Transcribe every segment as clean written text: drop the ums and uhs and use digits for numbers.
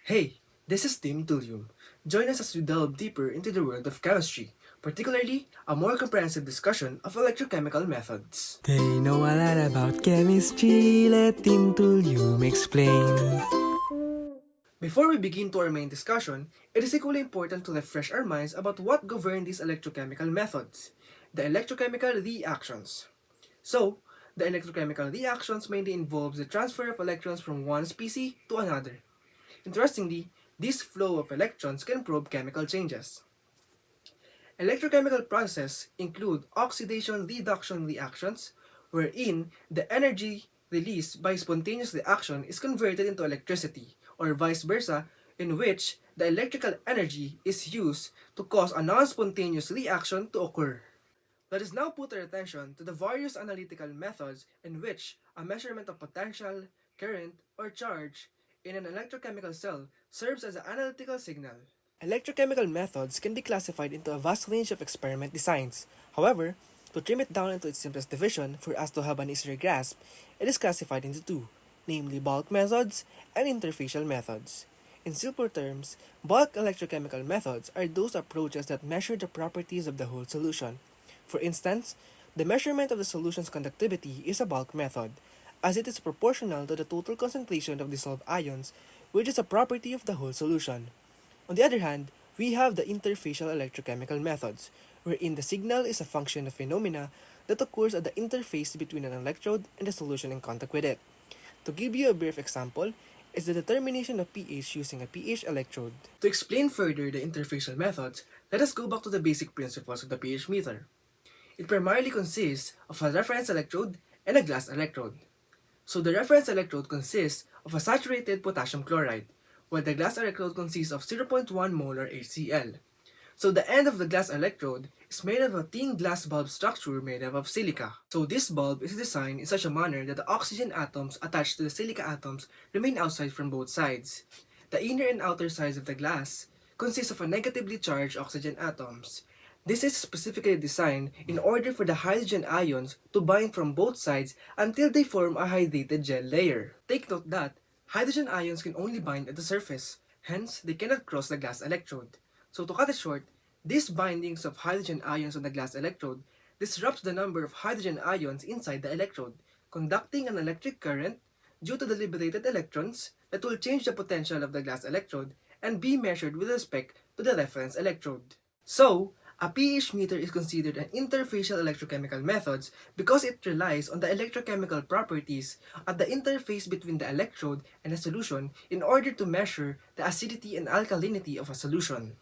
Hey, this is Team Thulium. Join us as we delve deeper into the world of chemistry, particularly a more comprehensive discussion of electrochemical methods. They know a lot about chemistry, let Team Thulium explain. Before we begin to our main discussion, it is equally important to refresh our minds about what govern these electrochemical methods, the electrochemical reactions. So, the electrochemical reactions mainly involves the transfer of electrons from one species to another. Interestingly, this flow of electrons can probe chemical changes. Electrochemical processes include oxidation-reduction reactions, wherein the energy released by spontaneous reaction is converted into electricity, or vice versa, in which the electrical energy is used to cause a non-spontaneous reaction to occur. Let us now put our attention to the various analytical methods in which a measurement of potential, current, or charge in an electrochemical cell serves as an analytical signal. Electrochemical methods can be classified into a vast range of experiment designs. However, to trim it down into its simplest division for us to have an easier grasp, it is classified into two, namely bulk methods and interfacial methods. In simpler terms, bulk electrochemical methods are those approaches that measure the properties of the whole solution. For instance, the measurement of the solution's conductivity is a bulk method, as it is proportional to the total concentration of dissolved ions, which is a property of the whole solution. On the other hand, we have the interfacial electrochemical methods, wherein the signal is a function of phenomena that occurs at the interface between an electrode and the solution in contact with it. To give you a brief example, is the determination of pH using a pH electrode. To explain further the interfacial methods, let us go back to the basic principles of the pH meter. It primarily consists of a reference electrode and a glass electrode. So the reference electrode consists of a saturated potassium chloride, while the glass electrode consists of 0.1 molar HCl. So the end of the glass electrode is made of a thin glass bulb structure made up of silica. So this bulb is designed in such a manner that the oxygen atoms attached to the silica atoms remain outside from both sides. The inner and outer sides of the glass consist of a negatively charged oxygen atoms. This is specifically designed in order for the hydrogen ions to bind from both sides until they form a hydrated gel layer. Take note that hydrogen ions can only bind at the surface, hence they cannot cross the glass electrode. So to cut it short, these bindings of hydrogen ions on the glass electrode disrupts the number of hydrogen ions inside the electrode, conducting an electric current due to the liberated electrons that will change the potential of the glass electrode and be measured with respect to the reference electrode. So, a pH meter is considered an interfacial electrochemical method because it relies on the electrochemical properties at the interface between the electrode and the solution in order to measure the acidity and alkalinity of a solution.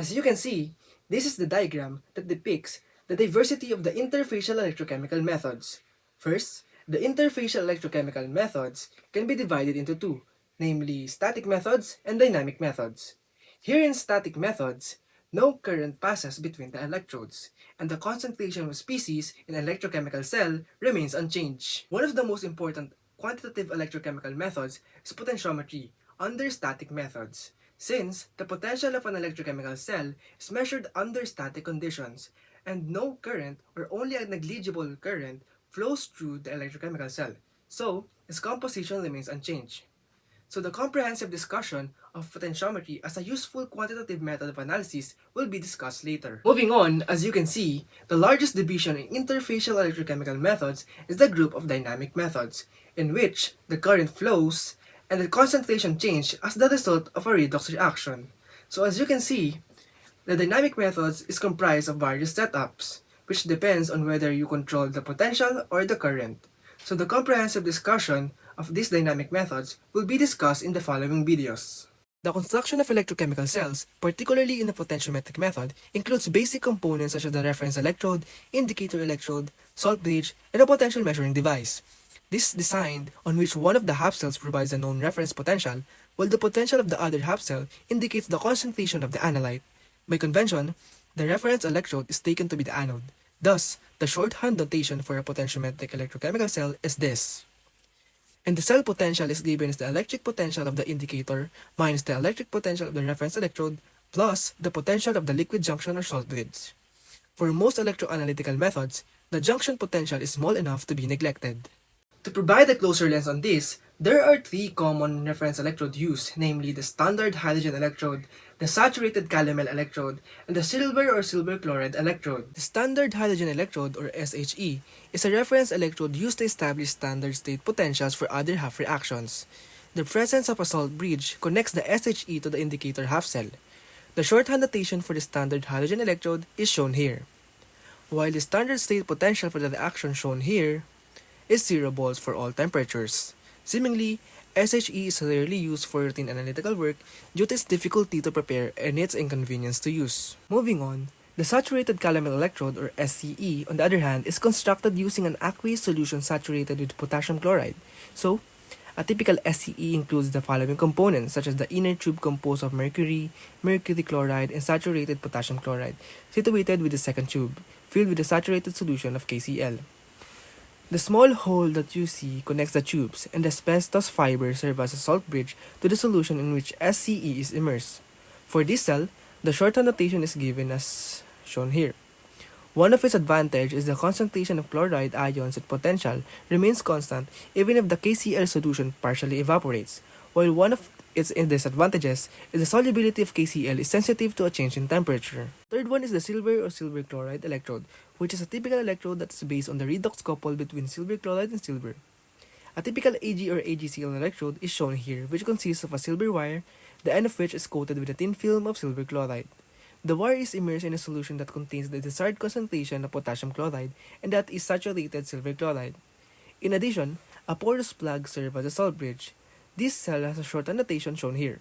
As you can see, this is the diagram that depicts the diversity of the interfacial electrochemical methods. First, the interfacial electrochemical methods can be divided into two, namely static methods and dynamic methods. Here in static methods, no current passes between the electrodes, and the concentration of species in an electrochemical cell remains unchanged. One of the most important quantitative electrochemical methods is potentiometry under static methods, since the potential of an electrochemical cell is measured under static conditions, and no current or only a negligible current flows through the electrochemical cell, so its composition remains unchanged. So the comprehensive discussion of potentiometry as a useful quantitative method of analysis will be discussed later. Moving on, as you can see, the largest division in interfacial electrochemical methods is the group of dynamic methods, in which the current flows and the concentration change as the result of a redox reaction. So as you can see, the dynamic methods is comprised of various setups, which depends on whether you control the potential or the current. So the comprehensive discussion of these dynamic methods will be discussed in the following videos. The construction of electrochemical cells, particularly in the potentiometric method, includes basic components such as the reference electrode, indicator electrode, salt bridge, and a potential measuring device. This is designed on which one of the half cells provides a known reference potential, while the potential of the other half cell indicates the concentration of the analyte. By convention, the reference electrode is taken to be the anode. Thus, the shorthand notation for a potentiometric electrochemical cell is this. And the cell potential is given as the electric potential of the indicator minus the electric potential of the reference electrode plus the potential of the liquid junction or salt bridge. For most electroanalytical methods, the junction potential is small enough to be neglected. To provide a closer lens on this, there are three common reference electrode used, namely the standard halogen electrode, the saturated calomel electrode, and the silver or silver chloride electrode. The standard halogen electrode, or SHE, is a reference electrode used to establish standard state potentials for other half reactions. The presence of a salt bridge connects the SHE to the indicator half cell. The shorthand notation for the standard halogen electrode is shown here, while the standard state potential for the reaction shown here is 0 volts for all temperatures. Seemingly, SHE is rarely used for routine analytical work due to its difficulty to prepare and its inconvenience to use. Moving on, the saturated calomel electrode, or SCE, on the other hand, is constructed using an aqueous solution saturated with potassium chloride. So, a typical SCE includes the following components, such as the inner tube composed of mercury, mercury chloride, and saturated potassium chloride, situated with the second tube, filled with a saturated solution of KCl. The small hole that you see connects the tubes, and the asbestos fibers serve as a salt bridge to the solution in which SCE is immersed. For this cell, the shorthand notation is given as shown here. One of its advantages is the concentration of chloride ions at potential remains constant even if the KCl solution partially evaporates, while one of its disadvantages is the solubility of KCl is sensitive to a change in temperature. Third one is the silver or silver chloride electrode, which is a typical electrode that is based on the redox couple between silver chloride and silver. A typical AG or AgCl electrode is shown here, which consists of a silver wire, the end of which is coated with a thin film of silver chloride. The wire is immersed in a solution that contains the desired concentration of potassium chloride, and that is saturated silver chloride. In addition, a porous plug serves as a salt bridge. This cell has a shorthand notation shown here.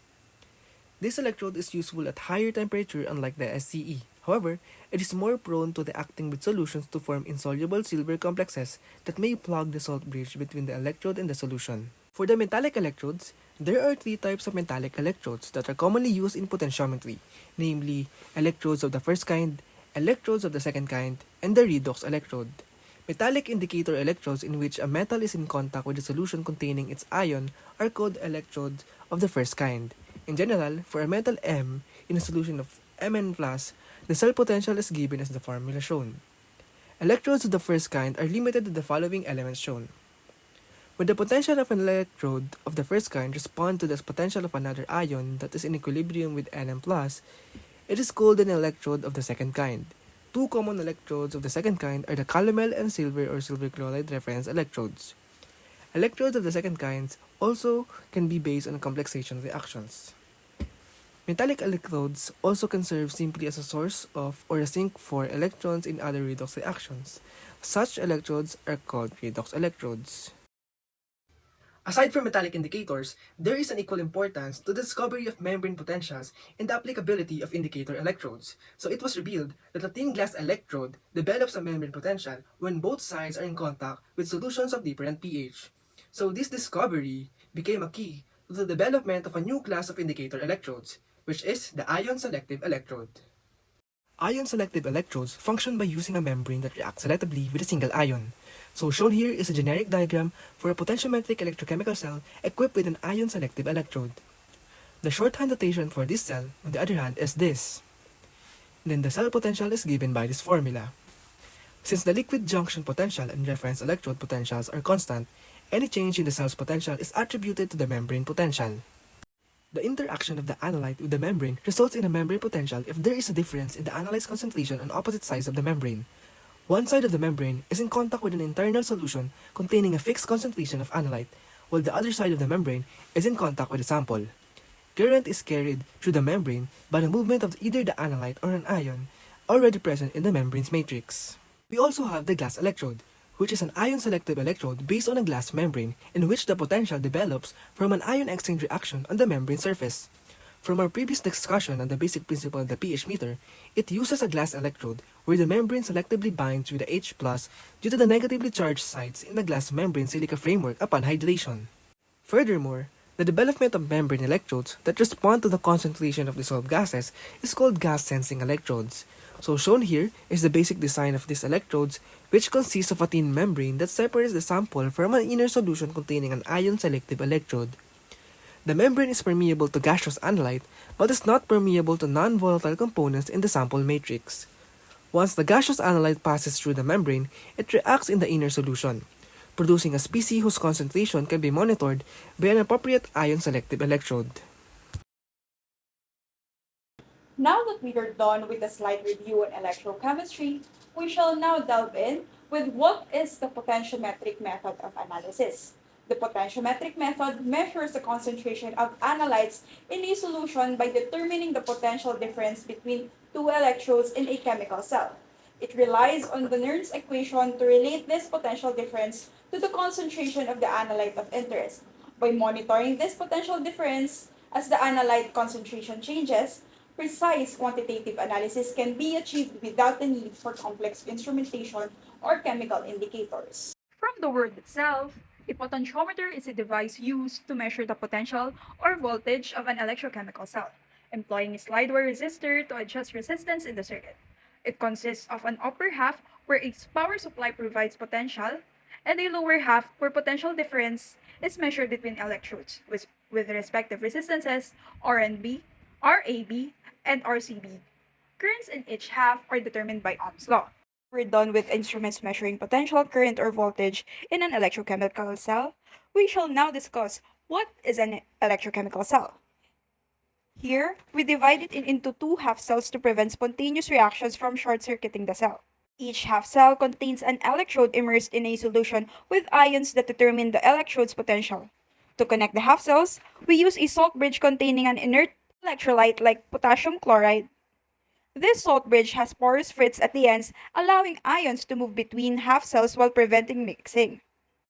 This electrode is useful at higher temperature unlike the SCE. However, it is more prone to reacting with solutions to form insoluble silver complexes that may plug the salt bridge between the electrode and the solution. For the metallic electrodes, there are three types of metallic electrodes that are commonly used in potentiometry, namely electrodes of the first kind, electrodes of the second kind, and the redox electrode. Metallic indicator electrodes in which a metal is in contact with a solution containing its ion are called electrodes of the first kind. In general, for a metal M in a solution of Mn+, the cell potential is given as the formula shown. Electrodes of the first kind are limited to the following elements shown. When the potential of an electrode of the first kind responds to the potential of another ion that is in equilibrium with Nm+, it is called an electrode of the second kind. Two common electrodes of the second kind are the calomel and silver or silver chloride reference electrodes. Electrodes of the second kind also can be based on complexation reactions. Metallic electrodes also can serve simply as a source of or a sink for electrons in other redox reactions. Such electrodes are called redox electrodes. Aside from metallic indicators, there is an equal importance to the discovery of membrane potentials and the applicability of indicator electrodes. So it was revealed that a thin glass electrode develops a membrane potential when both sides are in contact with solutions of different pH. So this discovery became a key to the development of a new class of indicator electrodes, which is the ion-selective electrode. Ion-selective electrodes function by using a membrane that reacts selectively with a single ion. So shown here is a generic diagram for a potentiometric electrochemical cell equipped with an ion-selective electrode. The shorthand notation for this cell, on the other hand, is this. Then the cell potential is given by this formula. Since the liquid junction potential and reference electrode potentials are constant, any change in the cell's potential is attributed to the membrane potential. The interaction of the analyte with the membrane results in a membrane potential if there is a difference in the analyte's concentration on opposite sides of the membrane. One side of the membrane is in contact with an internal solution containing a fixed concentration of analyte, while the other side of the membrane is in contact with a sample. Current is carried through the membrane by the movement of either the analyte or an ion already present in the membrane's matrix. We also have the glass electrode, which is an ion-selective electrode based on a glass membrane in which the potential develops from an ion exchange reaction on the membrane surface. From our previous discussion on the basic principle of the pH meter, it uses a glass electrode where the membrane selectively binds with the H+ due to the negatively charged sites in the glass membrane silica framework upon hydration. Furthermore, the development of membrane electrodes that respond to the concentration of dissolved gases is called gas-sensing electrodes. So shown here is the basic design of these electrodes, which consists of a thin membrane that separates the sample from an inner solution containing an ion-selective electrode. The membrane is permeable to gaseous analyte, but is not permeable to non-volatile components in the sample matrix. Once the gaseous analyte passes through the membrane, it reacts in the inner solution. producing a species whose concentration can be monitored by an appropriate ion-selective electrode. Now that we are done with a slight review on electrochemistry, we shall now delve in with what is the potentiometric method of analysis. The potentiometric method measures the concentration of analytes in a solution by determining the potential difference between two electrodes in a chemical cell. It relies on the Nernst equation to relate this potential difference to the concentration of the analyte of interest. By monitoring this potential difference as the analyte concentration changes, precise quantitative analysis can be achieved without the need for complex instrumentation or chemical indicators. From the word itself, a potentiometer is a device used to measure the potential or voltage of an electrochemical cell, employing a slide-wire resistor to adjust resistance in the circuit. It consists of an upper half where its power supply provides potential, and a lower half where potential difference is measured between electrodes with respective resistances RNB, RAB, and RCB. Currents in each half are determined by Ohm's law. We're done with instruments measuring potential current or voltage in an electrochemical cell. We shall now discuss what is an electrochemical cell. Here, we divide it into two half cells to prevent spontaneous reactions from short-circuiting the cell. Each half cell contains an electrode immersed in a solution with ions that determine the electrode's potential. To connect the half cells, we use a salt bridge containing an inert electrolyte like potassium chloride. This salt bridge has porous frits at the ends, allowing ions to move between half cells while preventing mixing.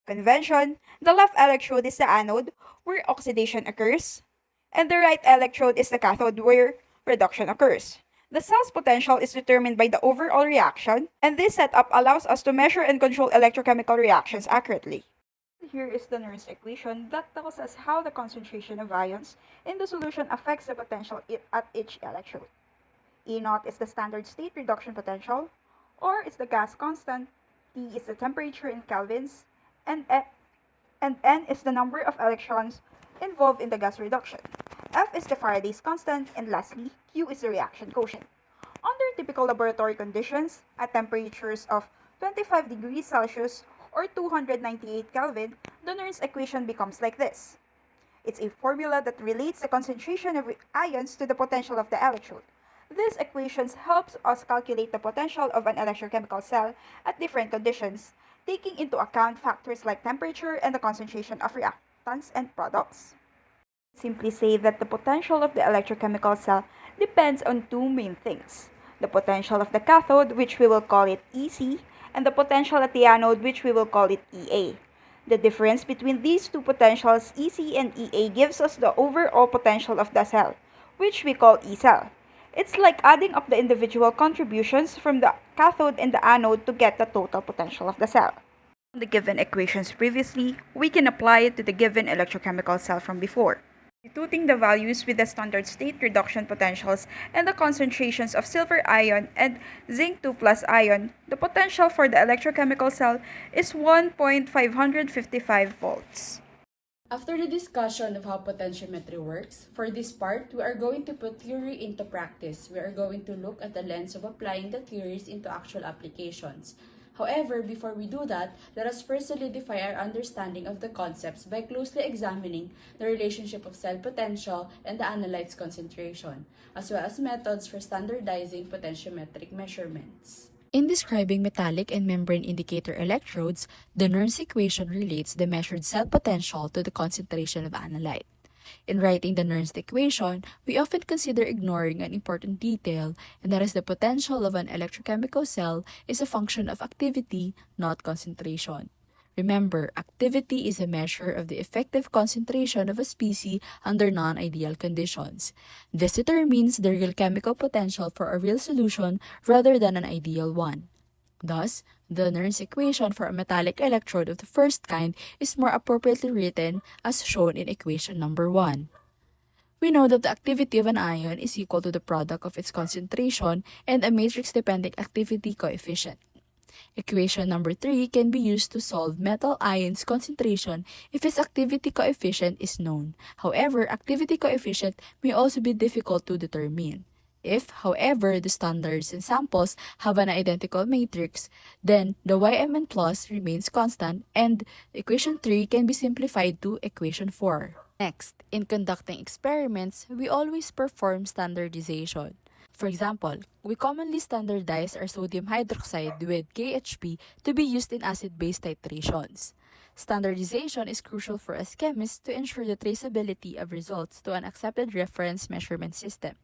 Convention, the left electrode is the anode, where oxidation occurs, and the right electrode is the cathode, where reduction occurs. The cell's potential is determined by the overall reaction, and this setup allows us to measure and control electrochemical reactions accurately. Here is the Nernst equation that tells us how the concentration of ions in the solution affects the potential at each electrode. E naught is the standard state reduction potential, or is the gas constant, T is the temperature in kelvins, and N is the number of electrons involved in the gas reduction. F is the Faraday's constant, and lastly, Q is the reaction quotient. Under typical laboratory conditions, at temperatures of 25 degrees Celsius or 298 Kelvin, the Nernst equation becomes like this. It's a formula that relates the concentration of ions to the potential of the electrode. These equations helps us calculate the potential of an electrochemical cell at different conditions, taking into account factors like temperature and the concentration of reactants and products. Simply say that the potential of the electrochemical cell depends on two main things: the potential of the cathode, which we will call it EC, and the potential at the anode, which we will call it EA. The difference between these two potentials, EC and EA, gives us the overall potential of the cell, which we call E cell. It's like adding up the individual contributions from the cathode and the anode to get the total potential of the cell. On the given equations previously, we can apply it to the given electrochemical cell from before. Substituting the values with the standard state reduction potentials and the concentrations of silver ion and zinc 2 plus ion, the potential for the electrochemical cell is 1.555 volts. After the discussion of how potentiometry works, for this part, we are going to put theory into practice. We are going to look at the lens of applying the theories into actual applications. However, before we do that, let us first solidify our understanding of the concepts by closely examining the relationship of cell potential and the analyte's concentration, as well as methods for standardizing potentiometric measurements. In describing metallic and membrane indicator electrodes, the Nernst equation relates the measured cell potential to the concentration of analyte. In writing the Nernst equation, we often consider ignoring an important detail, and that is the potential of an electrochemical cell is a function of activity, not concentration. Remember, activity is a measure of the effective concentration of a species under non-ideal conditions. This determines the real chemical potential for a real solution rather than an ideal one. Thus, the Nernst equation for a metallic electrode of the first kind is more appropriately written as shown in equation number 1. We know that the activity of an ion is equal to the product of its concentration and a matrix-dependent activity coefficient. Equation number 3 can be used to solve metal ion's concentration if its activity coefficient is known. However, activity coefficient may also be difficult to determine. If, however, the standards and samples have an identical matrix, then the YMN plus remains constant and equation 3 can be simplified to equation 4. Next, in conducting experiments, we always perform standardization. For example, we commonly standardize our sodium hydroxide with KHP to be used in acid-base titrations. Standardization is crucial for us chemists to ensure the traceability of results to an accepted reference measurement system.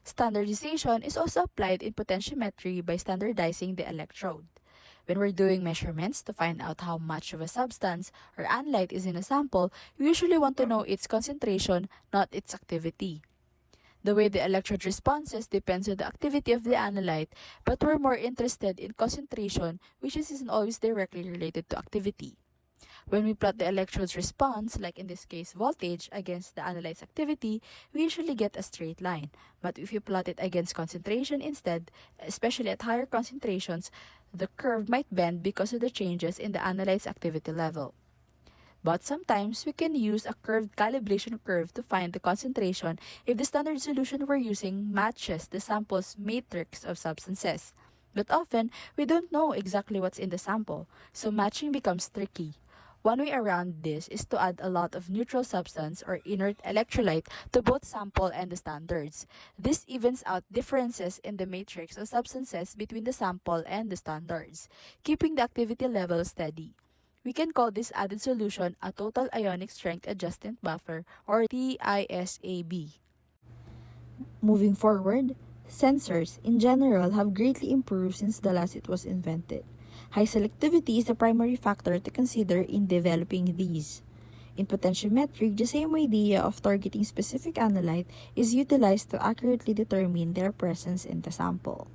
Standardization is also applied in potentiometry by standardizing the electrode. When we're doing measurements to find out how much of a substance or analyte is in a sample, we usually want to know its concentration, not its activity. The way the electrode responses depends on the activity of the analyte, but we're more interested in concentration, which isn't always directly related to activity. When we plot the electrode's response, like in this case voltage, against the analyte's activity, we usually get a straight line. But if you plot it against concentration instead, especially at higher concentrations, the curve might bend because of the changes in the analyte's activity level. But sometimes we can use a curved calibration curve to find the concentration if the standard solution we're using matches the sample's matrix of substances. But often, we don't know exactly what's in the sample, so matching becomes tricky. One way around this is to add a lot of neutral substance or inert electrolyte to both sample and the standards. This evens out differences in the matrix of substances between the sample and the standards, keeping the activity level steady. We can call this added solution a total ionic strength adjustment buffer or TISAB. Moving forward, sensors in general have greatly improved since the last it was invented. High selectivity is the primary factor to consider in developing these. In potentiometry, the same idea of targeting specific analyte is utilized to accurately determine their presence in the sample.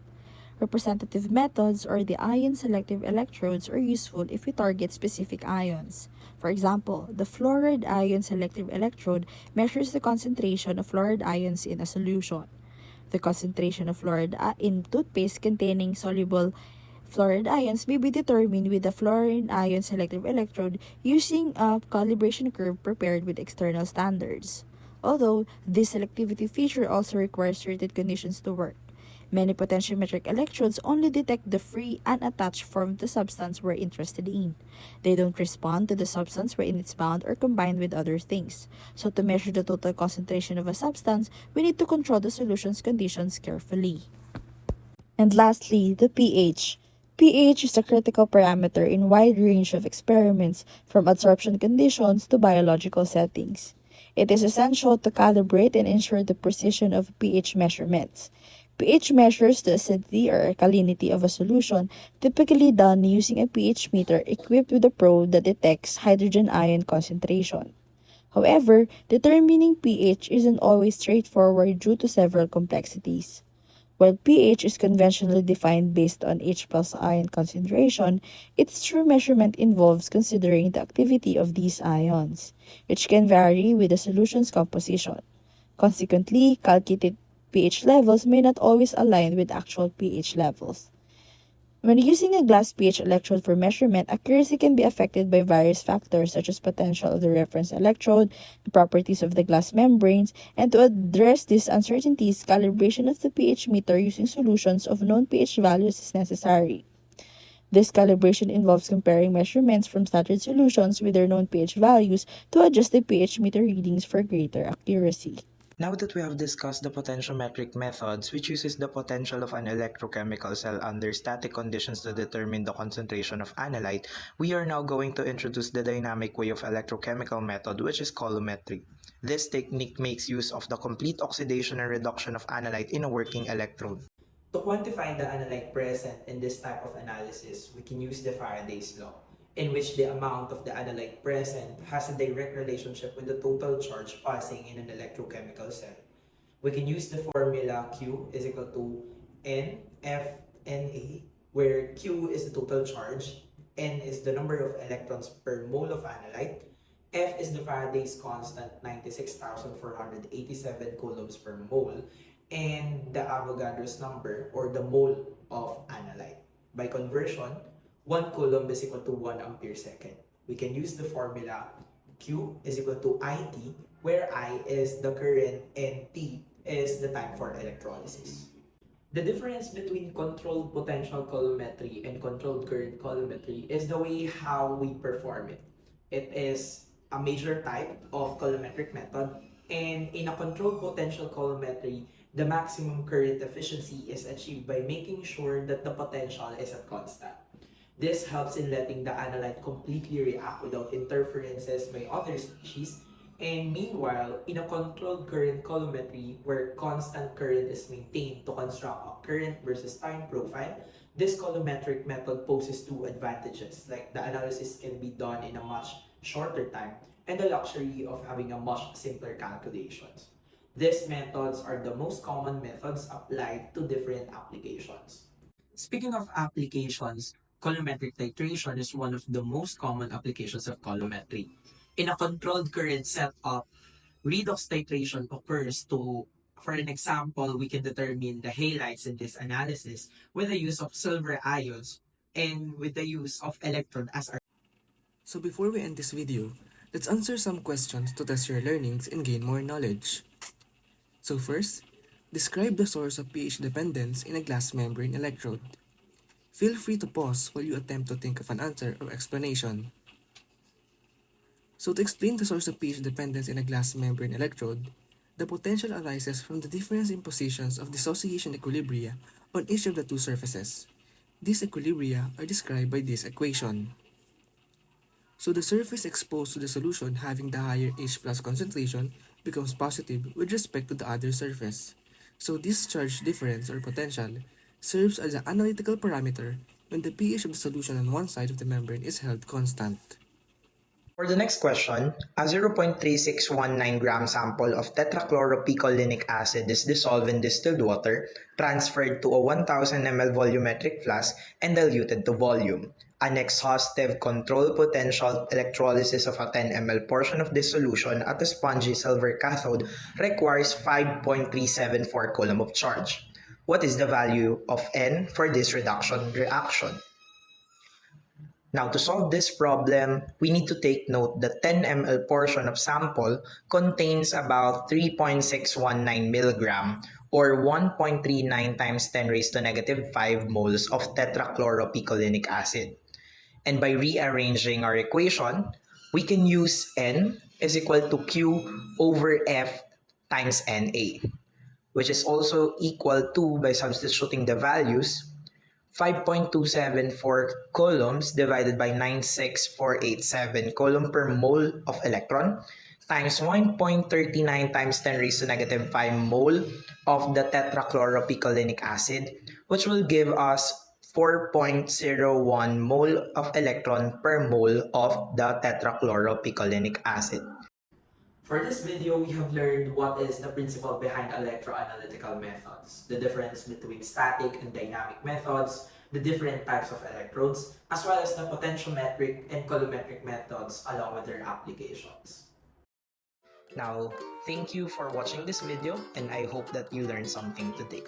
Representative methods or the ion selective electrodes are useful if we target specific ions. For example, the fluoride ion selective electrode measures the concentration of fluoride ions in a solution. The concentration of fluoride in toothpaste containing soluble fluoride ions may be determined with the fluoride ion selective electrode using a calibration curve prepared with external standards. Although this selectivity feature also requires certain conditions to work. Many potentiometric electrodes only detect the free, unattached form of the substance we're interested in. They don't respond to the substance wherein it's bound or combined with other things. So to measure the total concentration of a substance, we need to control the solution's conditions carefully. And lastly, the pH. pH is a critical parameter in a wide range of experiments, from absorption conditions to biological settings. It is essential to calibrate and ensure the precision of pH measurements. pH measures the acidity or alkalinity of a solution, typically done using a pH meter equipped with a probe that detects hydrogen ion concentration. However, determining pH isn't always straightforward due to several complexities. While pH is conventionally defined based on H plus ion concentration, its true measurement involves considering the activity of these ions, which can vary with the solution's composition. Consequently, calculated pH levels may not always align with actual pH levels. When using a glass pH electrode for measurement, accuracy can be affected by various factors such as potential of the reference electrode, the properties of the glass membranes, and to address these uncertainties, calibration of the pH meter using solutions of known pH values is necessary. This calibration involves comparing measurements from standard solutions with their known pH values to adjust the pH meter readings for greater accuracy. Now that we have discussed the potentiometric methods, which uses the potential of an electrochemical cell under static conditions to determine the concentration of analyte, we are now going to introduce the dynamic way of electrochemical method, which is colorimetry. This technique makes use of the complete oxidation and reduction of analyte in a working electrode. To quantify the analyte present in this type of analysis, we can use the Faraday's law, in which the amount of the analyte present has a direct relationship with the total charge passing in an electrochemical cell. We can use the formula Q is equal to NFNA, where Q is the total charge, N is the number of electrons per mole of analyte, F is the Faraday's constant 96,487 coulombs per mole, and the Avogadro's number or the mole of analyte. By conversion, 1 coulomb is equal to 1 ampere second. We can use the formula Q is equal to IT, where I is the current and T is the time for electrolysis. The difference between controlled potential colorimetry and controlled current colorimetry is the way how we perform it. It is a major type of colorimetric method, and in a controlled potential colorimetry, the maximum current efficiency is achieved by making sure that the potential is at constant. This helps in letting the analyte completely react without interferences by other species. And meanwhile, in a controlled current colorimetry where constant current is maintained to construct a current versus time profile, this colorimetric method poses two advantages, like the analysis can be done in a much shorter time and the luxury of having a much simpler calculations. These methods are the most common methods applied to different applications. Speaking of applications, colorimetric titration is one of the most common applications of colorimetry. In a controlled current setup, redox titration occurs to, for an example, we can determine the halides in this analysis with the use of silver ions and with the use of electron as our. So before we end this video, let's answer some questions to test your learnings and gain more knowledge. So first, describe the source of pH dependence in a glass membrane electrode. Feel free to pause while you attempt to think of an answer or explanation. So to explain the source of pH dependence in a glass membrane electrode, the potential arises from the difference in positions of dissociation equilibria on each of the two surfaces. These equilibria are described by this equation. So the surface exposed to the solution having the higher H plus concentration becomes positive with respect to the other surface. So this charge difference or potential serves as an analytical parameter when the pH of the solution on one side of the membrane is held constant. For the next question, a 0.3619 gram sample of tetrachloropicolinic acid is dissolved in distilled water, transferred to a 1000 ml volumetric flask, and diluted to volume. An exhaustive control potential electrolysis of a 10 ml portion of this solution at a spongy silver cathode requires 5.374 coulomb of charge. What is the value of N for this reduction reaction? Now, to solve this problem, we need to take note that 10 ml portion of sample contains about 3.619 milligram or 1.39 times 10 raised to negative 5 moles of tetrachloropicolinic acid. And by rearranging our equation, we can use N is equal to Q over F times Na, which is also equal to, by substituting the values, 5.274 coulombs divided by 96487 coulomb per mole of electron times 1.39 times 10 raised to negative 5 mole of the tetrachloropicolinic acid, which will give us 4.01 mole of electron per mole of the tetrachloropicolinic acid. For this video, we have learned what is the principle behind electroanalytical methods, the difference between static and dynamic methods, the different types of electrodes, as well as the potentiometric and colorimetric methods along with their applications. Now, thank you for watching this video and I hope that you learned something today.